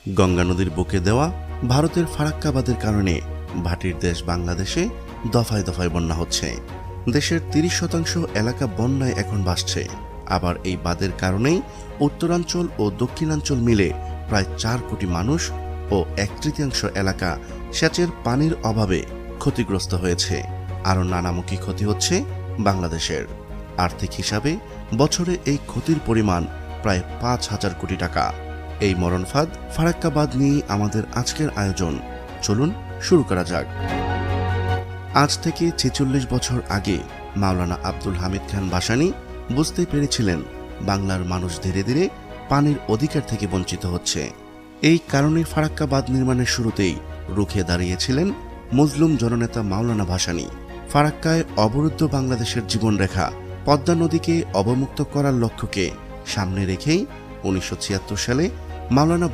গঙ্গা নদীর বুকে দেওয়া ভারতের ফারাক্কা বাঁধের কারণে ভাটির দেশ বাংলাদেশে দফায় দফায় বন্যা হচ্ছে। দেশের 30% এলাকা বন্যায় এখন ভাসছে। আবার এই বাঁধের কারণেই উত্তরাঞ্চল ও দক্ষিণাঞ্চল মিলে প্রায় 4 কোটি মানুষ ও 1/3 এলাকা সেচের পানির অভাবে ক্ষতিগ্রস্ত হয়েছে। আরও নানামুখী ক্ষতি হচ্ছে বাংলাদেশের। আর্থিক হিসাবে বছরে এই ক্ষতির পরিমাণ প্রায় 5,000 কোটি টাকা। এই মরণফাঁদ ফারাক্কা বাঁধ নিয়ে আমাদের আজকের আয়োজন। চলুন শুরু করা যাক। আজ থেকে 46 বছর আগে মাওলানা আব্দুল হামিদ খান ভাসানী বুঝতে পেরেছিলেন বাংলার মানুষ ধীরে ধীরে পানির অধিকার থেকে বঞ্চিত হচ্ছে। এই কারণে ফারাক্কা বাঁধ নির্মাণের শুরুতেই রুখে দাঁড়িয়েছিলেন মজলুম জননেতা মাওলানা ভাসানী। ফারাক্কায় অবরুদ্ধ বাংলাদেশের জীবনরেখা পদ্মা নদীকে অবমুক্ত করার লক্ষ্যকে সামনে রেখেই 1976 সালে মাওলানা